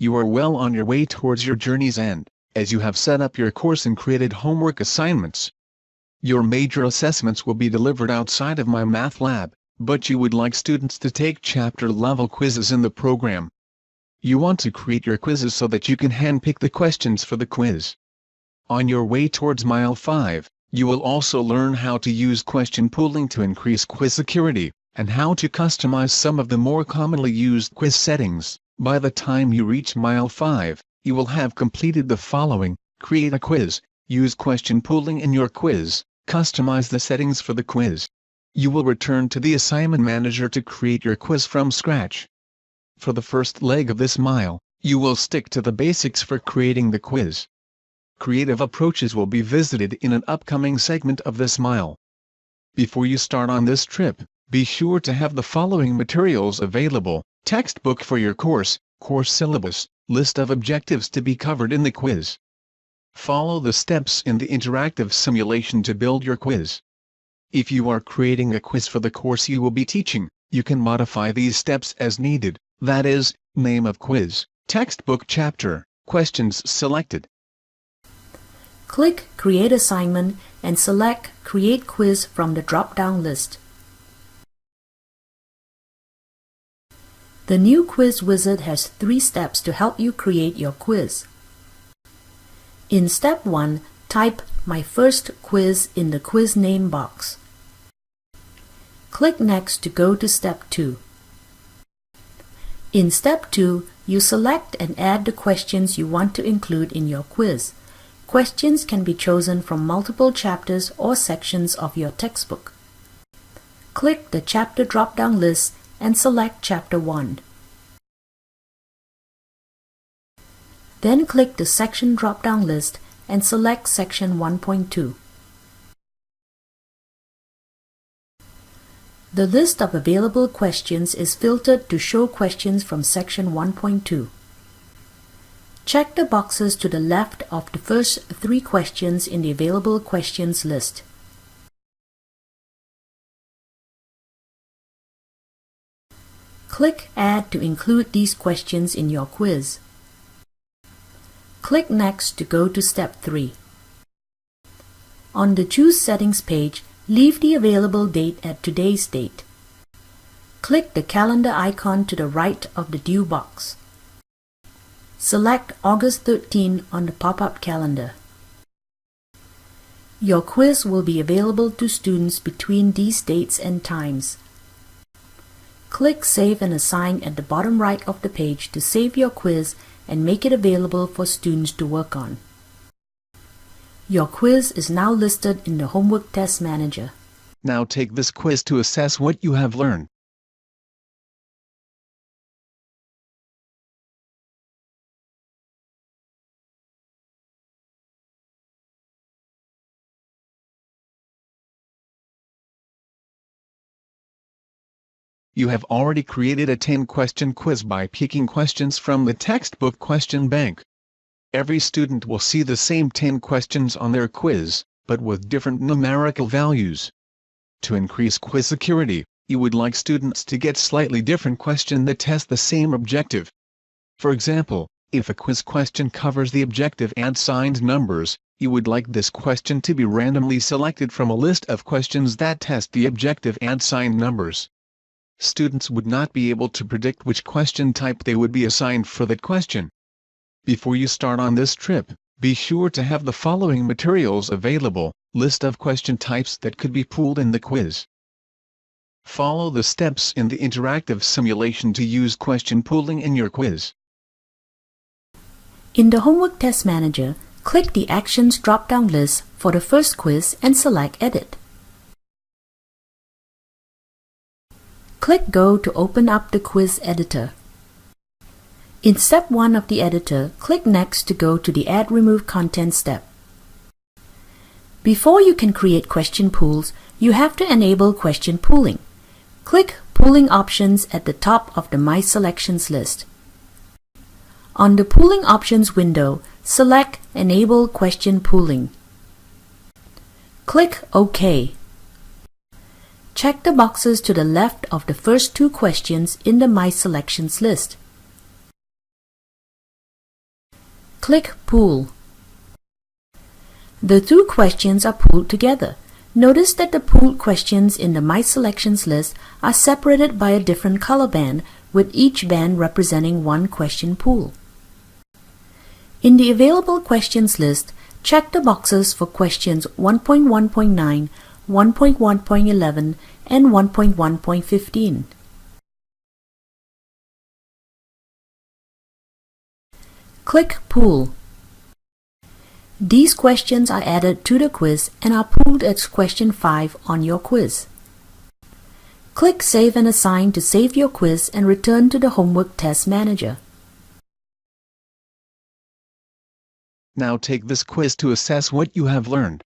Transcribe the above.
You are well on your way towards your journey's end, as you have set up your course and created homework assignments. Your major assessments will be delivered outside of my math lab, but you would like students to take chapter-level quizzes in the program. You want to create your quizzes so that you can handpick the questions for the quiz. On your way towards Mile 5, you will also learn how to use question pooling to increase quiz security, and how to customize some of the more commonly used quiz settings. By the time you reach Mile 5, you will have completed the following: create a quiz, use question pooling in your quiz, customize the settings for the quiz. You will return to the assignment manager to create your quiz from scratch. For the first leg of this mile, you will stick to the basics for creating the quiz. Creative approaches will be visited in an upcoming segment of this mile. Before you start on this trip, be sure to have the following materials available: textbook for your course syllabus, list of objectives to be covered in the quiz. Follow the steps in the interactive simulation to build your quiz. If you are creating a quiz for the course you will be teaching, you can modify these steps as needed, that is, name of quiz, textbook chapter, questions selected. Click Create Assignment and select Create Quiz from the drop-down list. The new quiz wizard has 3 steps to help you create your quiz. In Step 1, type My First Quiz in the quiz name box. Click Next to go to Step 2. In Step 2, you select and add the questions you want to include in your quiz. Questions can be chosen from multiple chapters or sections of your textbook. Click the chapter drop-down list and select Chapter 1. Then click the section drop-down list and select Section 1.2. The list of available questions is filtered to show questions from Section 1.2. Check the boxes to the left of the first 3 questions in the available questions list. Click Add to include these questions in your quiz. Click Next to go to Step 3. On the Choose Settings page, leave the available date at today's date. Click the calendar icon to the right of the due box. Select August 13 on the pop-up calendar. Your quiz will be available to students between these dates and times. Click Save and Assign at the bottom right of the page to save your quiz and make it available for students to work on. Your quiz is now listed in the Homework Test Manager. Now take this quiz to assess what you have learned. You have already created a 10-question quiz by picking questions from the textbook question bank. Every student will see the same 10 questions on their quiz, but with different numerical values. To increase quiz security, you would like students to get slightly different questions that test the same objective. For example, if a quiz question covers the objective add signed numbers, you would like this question to be randomly selected from a list of questions that test the objective add signed numbers. Students would not be able to predict which question type they would be assigned for that question. Before you start on this trip, be sure to have the following materials available: list of question types that could be pooled in the quiz. Follow the steps in the interactive simulation to use question pooling in your quiz. In the Homework Test Manager, click the Actions drop-down list for the first quiz and select Edit. Click Go to open up the quiz editor. In Step 1 of the editor, click Next to go to the Add Remove Content step. Before you can create question pools, you have to enable question pooling. Click Pooling Options at the top of the My Selections list. On the Pooling Options window, select Enable Question Pooling. Click OK. Check the boxes to the left of the first 2 questions in the My Selections list. Click Pool. The two questions are pooled together. Notice that the pooled questions in the My Selections list are separated by a different color band, with each band representing one question pool. In the Available Questions list, check the boxes for questions 1.1.9, 1.1.11, and 1.1.15. Click Pool. These questions are added to the quiz and are pooled as question 5 on your quiz. Click Save and Assign to save your quiz and return to the Homework Test Manager. Now take this quiz to assess what you have learned.